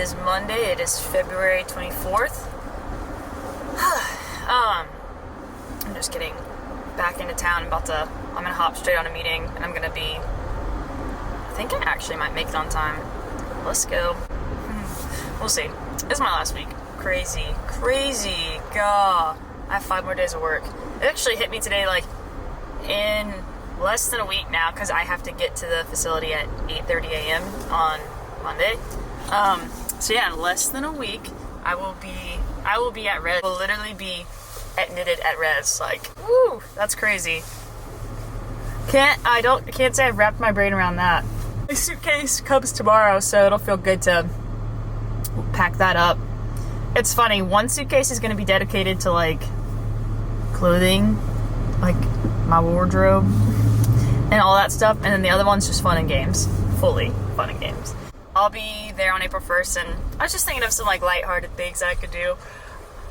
is Monday. It is February 24th. I'm just getting back into town. I'm gonna hop straight on a meeting, and I'm gonna be, I think I actually might make it on time. Let's go. We'll see. This is my last week. Crazy. God. I have 5 more days of work. It actually hit me today, like, in less than a week now, because I have to get to the facility at 8:30 a.m. on Monday. So yeah, in less than a week, I will be at Res. I will literally be admitted at Res. Like, woo, that's crazy. Can't say I've wrapped my brain around that. My suitcase comes tomorrow, so it'll feel good to pack that up. It's funny, one suitcase is going to be dedicated to, like, clothing, like my wardrobe and all that stuff, and then the other one's just fun and games. Fully fun and games. I'll be there on April 1st, and I was just thinking of some, like, lighthearted things that I could do.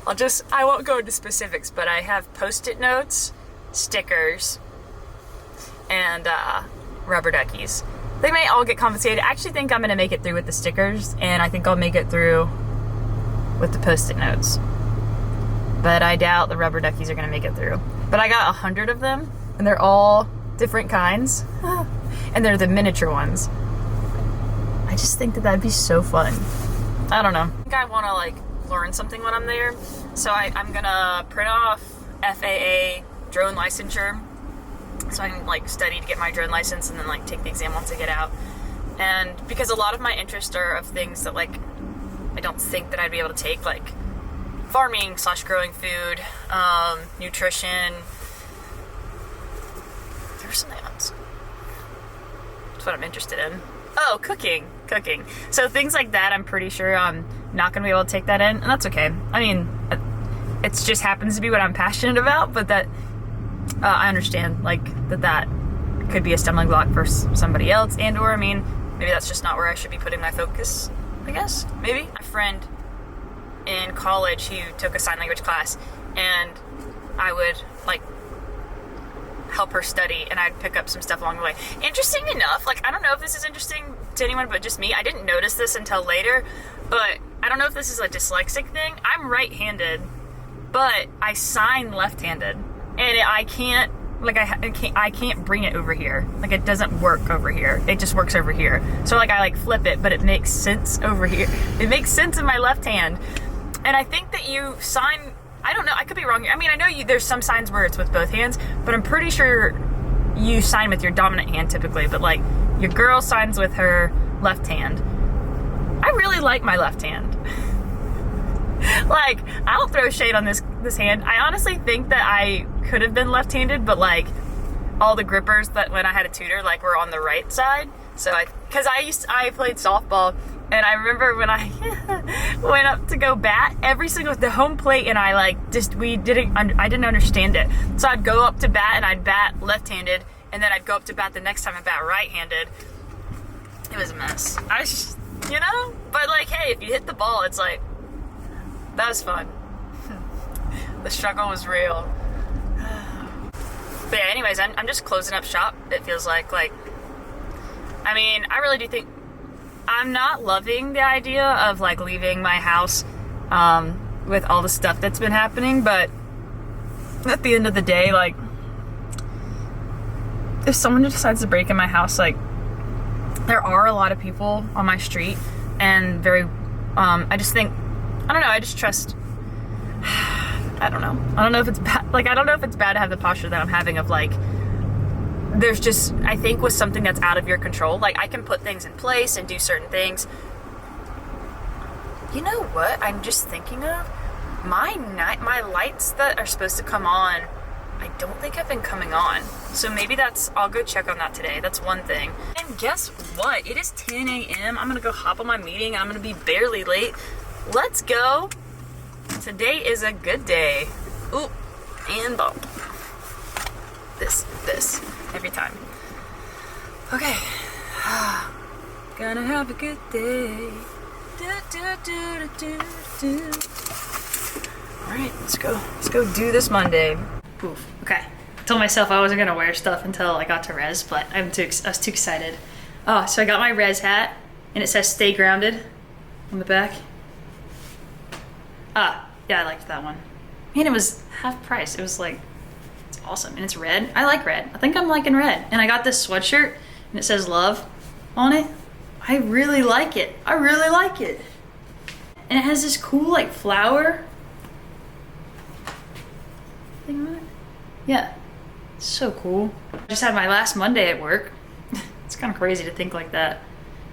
I won't go into specifics, but I have Post-it notes, stickers, and rubber duckies. They may all get confiscated. I actually think I'm going to make it through with the stickers, and I think I'll make it through with the Post-it notes. But I doubt the rubber duckies are going to make it through. But I got 100 of them, and they're all different kinds. And they're the miniature ones. I just think that that'd be so fun. I don't know. I think I want to, like, learn something when I'm there. So I'm going to print off FAA drone licensure, so I can, like, study to get my drone license and then, like, take the exam once I get out. And because a lot of my interests are of things that, like, I don't think that I'd be able to take, like farming/growing food, nutrition. There's something else. That's what I'm interested in. Oh, cooking. So things like that, I'm pretty sure I'm not going to be able to take that in, and that's okay. I mean, it just happens to be what I'm passionate about, but that I understand, like, that could be a stumbling block for somebody else, and or, I mean, maybe that's just not where I should be putting my focus, I guess, maybe. My friend in college who took a sign language class, and I would, like, help her study, and I'd pick up some stuff along the way. Interesting enough, like, I don't know if this is interesting to anyone but just me. I didn't notice this until later, but I don't know if this is a dyslexic thing. I'm right-handed, but I sign left-handed, and I can't, like, I can't bring it over here. Like, it doesn't work over here. It just works over here. So, like, I, like, flip it, but it makes sense over here. It makes sense in my left hand. And I think that you sign, I don't know, I could be wrong here. I mean, I know there's some signs where it's with both hands, but I'm pretty sure you sign with your dominant hand typically, but, like, your girl signs with her left hand. I really like my left hand. Like, I don't throw shade on this hand. I honestly think that I could have been left-handed, but, like, all the grippers that when I had a tutor, like, were on the right side. So because I played softball, and I remember when I went up to go bat, the home plate, and I, like, I didn't understand it. So I'd go up to bat, and I'd bat left-handed, and then I'd go up to bat the next time and bat right-handed. It was a mess. I was just, you know? But, like, hey, if you hit the ball, it's like, that was fun. The struggle was real. But yeah, anyways, I'm just closing up shop, it feels like, I mean, I really do think, I'm not loving the idea of, like, leaving my house, with all the stuff that's been happening, but at the end of the day, like, if someone decides to break in my house, like, there are a lot of people on my street, and I just think, I don't know, I just trust, I don't know if it's bad, like, I don't know if it's bad to have the posture that I'm having of, like, there's just, I think with something that's out of your control, like, I can put things in place and do certain things. You know what I'm just thinking of? My lights that are supposed to come on, I don't think have been coming on. So maybe I'll go check on that today. That's one thing. And guess what? It is 10 a.m. I'm gonna go hop on my meeting, and I'm gonna be barely late. Let's go. Today is a good day. Ooh, and bump. This, every time. Okay. Gonna have a good day. Alright, let's go do this Monday. Poof. Okay. I told myself I wasn't gonna wear stuff until I got to Res, but I was too excited. Oh, so I got my Res hat, and it says "Stay Grounded." on the back. Ah, yeah, I liked that one. Man, it was half price. It was like, it's awesome. And it's red. I like red. I think I'm liking red. And I got this sweatshirt and it says love on it. I really like it. I really like it. And it has this cool like flower thing on it. Yeah, it's so cool. I just had my last Monday at work. It's kind of crazy to think like that.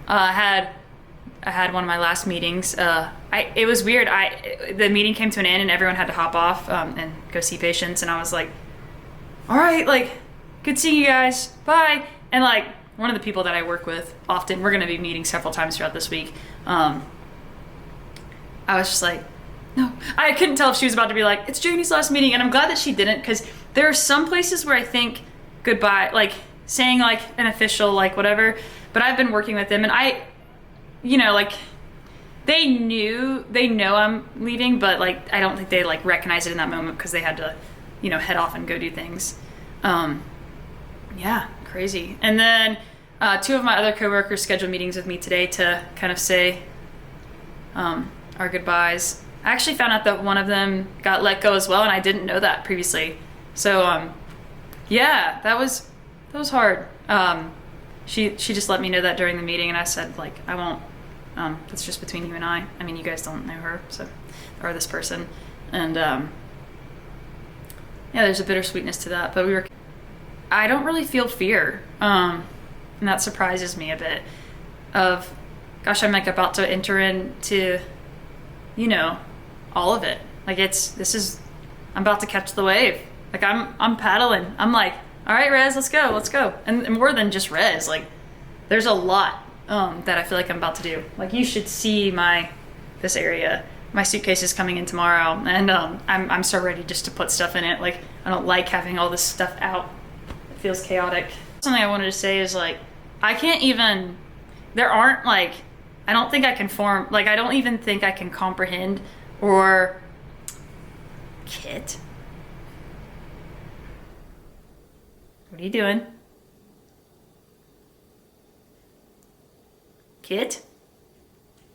I had one of my last meetings. It was weird. The meeting came to an end and everyone had to hop off and go see patients. And I was like, all right, like, good seeing you guys. Bye. And like, one of the people that I work with often, we're going to be meeting several times throughout this week. I was just like, no. I couldn't tell if she was about to be like, it's Janie's last meeting. And I'm glad that she didn't, because there are some places where I think goodbye, like saying like an official, like whatever. But I've been working with them and like they know I'm leaving, but like I don't think they like recognize it in that moment because they had to, head off and go do things. Yeah, crazy. And then two of my other coworkers scheduled meetings with me today to kind of say our goodbyes. I actually found out that one of them got let go as well, and I didn't know that previously. So yeah, that was hard. She just let me know that during the meeting, and I said like I won't. It's just between you and I. I mean, you guys don't know her, or this person, and yeah, there's a bittersweetness to that. But I don't really feel fear, and that surprises me a bit. Of, gosh, I'm like about to enter into, all of it. Like I'm about to catch the wave. Like I'm paddling. I'm like, all right, Rez, let's go. And more than just Rez, like there's a lot that I feel like I'm about to do. Like you should see this area. My suitcase is coming in tomorrow, and I'm so ready just to put stuff in it. Like I don't like having all this stuff out. It feels chaotic. Something I wanted to say is like I can't even. There aren't like I don't think I can form. Like I don't even think I can comprehend or Kit. What are you doing? Kit?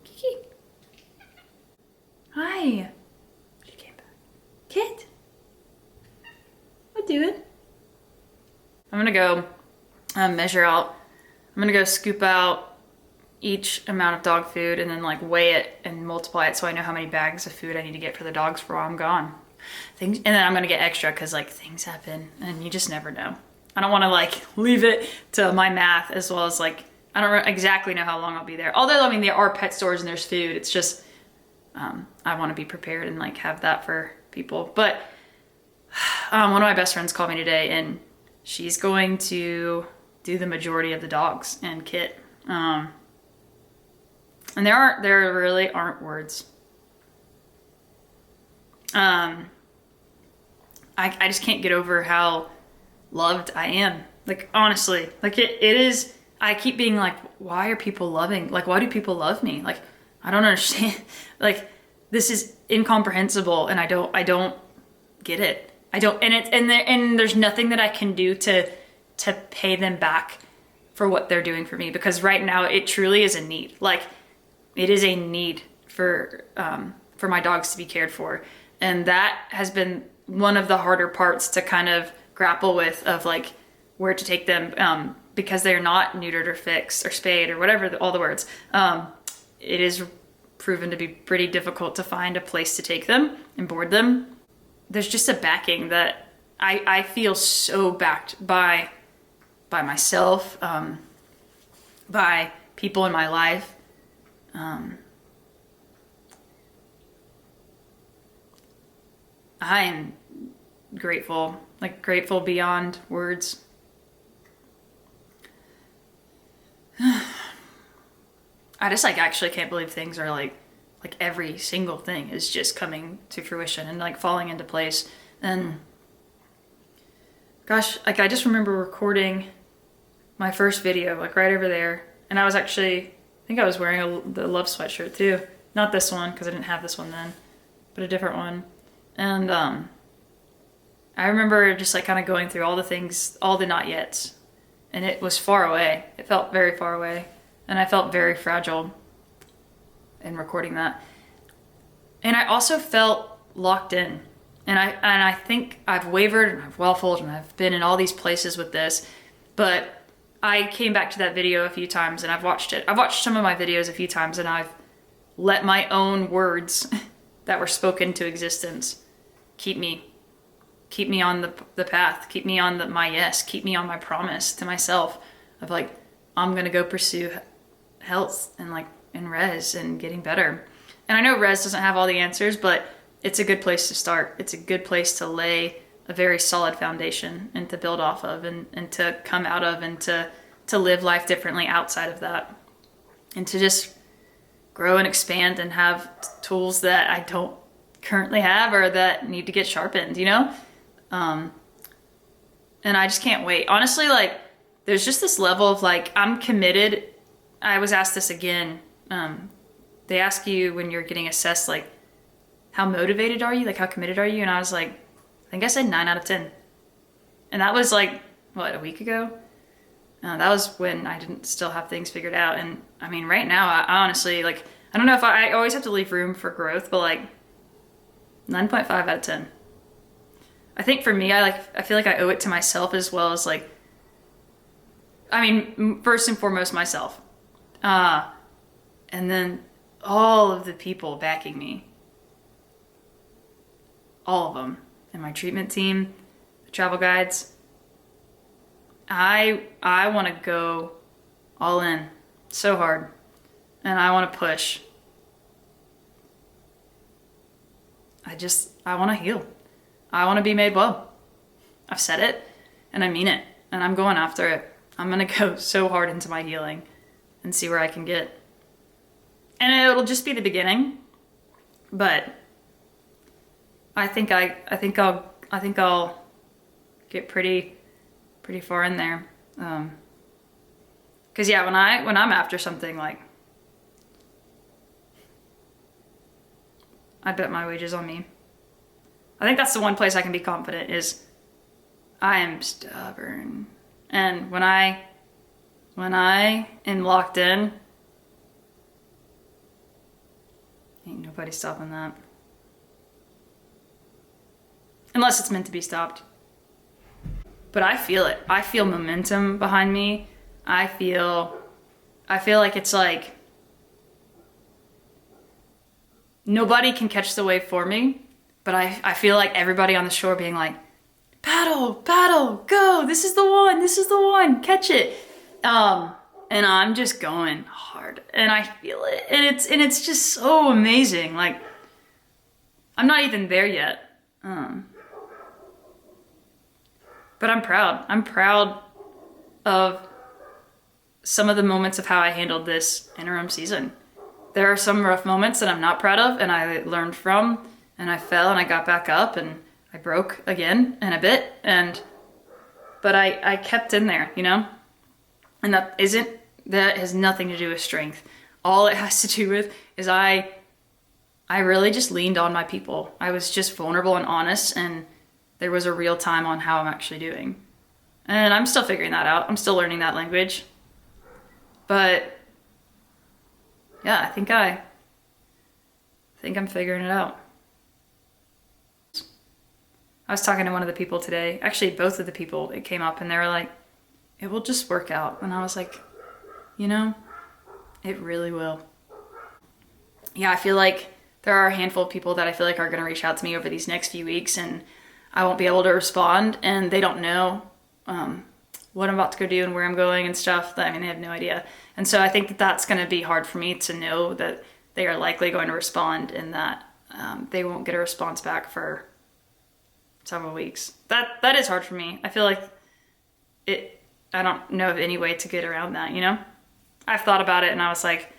Kiki? Hi. She came back. Kit? What doing? I'm gonna go measure out. I'm gonna go scoop out each amount of dog food and then like weigh it and multiply it so I know how many bags of food I need to get for the dogs for while I'm gone. And then I'm gonna get extra because like things happen and you just never know. I don't want to like leave it to my math as well as like I don't exactly know how long I'll be there. Although I mean there are pet stores and there's food. It's just I want to be prepared and like have that for people. But one of my best friends called me today and she's going to do the majority of the dogs and Kit. And there really aren't words. I just can't get over how loved I am. Like honestly, like it is. I keep being like, why are people loving? Like, why do people love me? Like, I don't understand. Like, this is incomprehensible, and I don't get it. I don't, and there's nothing that I can do to pay them back for what they're doing for me, because right now it truly is a need. Like, it is a need for my dogs to be cared for, and that has been one of the harder parts to kind of grapple with, of like where to take them, because they're not neutered or fixed or spayed or whatever, all the words. It is proven to be pretty difficult to find a place to take them and board them. There's just a backing that I feel so backed by myself, by people in my life. I'm grateful, like grateful beyond words. I just like actually can't believe things are like every single thing is just coming to fruition and like falling into place. And gosh, like I just remember recording my first video like right over there, and I was actually, I think I was wearing the Love sweatshirt too. Not this one, because I didn't have this one then, but a different one. And I remember just like kind of going through all the things, all the not yets, and it was far away. It felt very far away, and I felt very fragile. and recording that. And I also felt locked in. And I think I've wavered and I've waffled and I've been in all these places with this, but I came back to that video a few times and I've watched it. I've watched some of my videos a few times and I've let my own words that were spoken to existence keep me on the path, keep me on my yes, keep me on my promise to myself of like, I'm gonna go pursue health and like and res and getting better. And I know res doesn't have all the answers, but it's a good place to start. It's a good place to lay a very solid foundation and to build off of and to come out of and to live life differently outside of that. And to just grow and expand and have tools that I don't currently have or that need to get sharpened, you know? And I just can't wait. Honestly, like, there's just this level of like, I'm committed. I was asked this again. They ask you when you're getting assessed, like, how motivated are you? Like, how committed are you? And I was like, I think I said 9 out of 10. And that was like, what, a week ago? That was when I didn't still have things figured out. And I mean, right now, I honestly, like, I don't know if I always have to leave room for growth, but like 9.5 out of 10. I think for me, I feel like I owe it to myself as well as like, I mean, first and foremost, myself. And then all of the people backing me. All of them. And my treatment team, the travel guides. I want to go all in so hard. And I want to push. I want to heal. I want to be made well. I've said it and I mean it. And I'm going after it. I'm going to go so hard into my healing and see where I can get. And it'll just be the beginning. But I think I'll get pretty far in there. 'Cause yeah, when I'm after something, like, I bet my wages on me. I think that's the one place I can be confident is I am stubborn. And when I am locked in, ain't nobody stopping that. Unless it's meant to be stopped. But I feel it. I feel momentum behind me. I feel like it's like nobody can catch the wave for me, but I feel like everybody on the shore being like, paddle, go, this is the one, catch it. And I'm just going hard and I feel it. And it's just so amazing. Like, I'm not even there yet. But I'm proud. I'm proud of some of the moments of how I handled this interim season. There are some rough moments that I'm not proud of and I learned from, and I fell and I got back up and I broke again and a bit, but I kept in there, you know? And that has nothing to do with strength. All it has to do with is I really just leaned on my people. I was just vulnerable and honest, and there was a real time on how I'm actually doing. And I'm still figuring that out. I'm still learning that language. But yeah, I think I'm figuring it out. I was talking to one of the people today, actually both of the people, it came up and they were like, it will just work out. And I was like, you know, it really will. Yeah, I feel like there are a handful of people that I feel like are going to reach out to me over these next few weeks and I won't be able to respond, and they don't know what I'm about to go do and where I'm going and stuff. I mean, they have no idea. And so I think that that's going to be hard for me to know that they are likely going to respond and that they won't get a response back for several weeks. That is hard for me. I feel like I don't know of any way to get around that, you know? I've thought about it and I was like,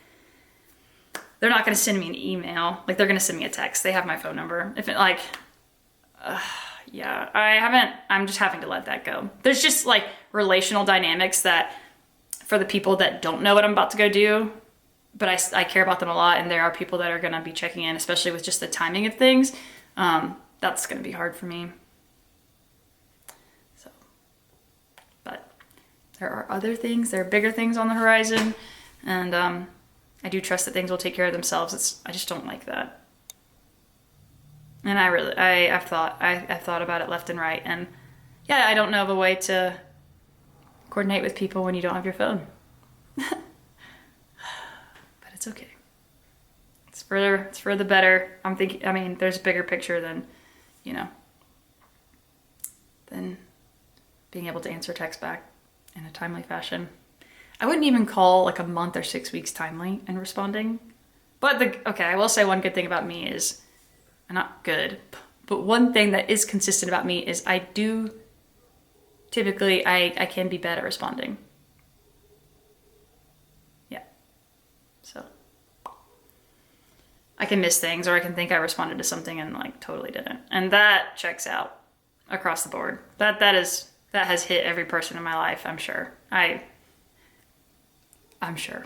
they're not going to send me an email. Like, they're going to send me a text. They have my phone number. If it like, yeah, I'm just having to let that go. There's just like relational dynamics that for the people that don't know what I'm about to go do, but I care about them a lot. And there are people that are going to be checking in, especially with just the timing of things. That's going to be hard for me. So, but there are other things, there are bigger things on the horizon. And I do trust that things will take care of themselves. I just don't like that. And I've thought about it left and right. And yeah, I don't know of a way to coordinate with people when you don't have your phone. But it's okay. It's for the better. I mean, there's a bigger picture than, than being able to answer text back in a timely fashion. I wouldn't even call like a month or 6 weeks timely in responding. But I will say one good thing about me is, not good, but one thing that is consistent about me is I can be bad at responding. Yeah. So I can miss things, or I can think I responded to something and like totally didn't. And that checks out across the board. That has hit every person in my life, I'm sure. I'm sure.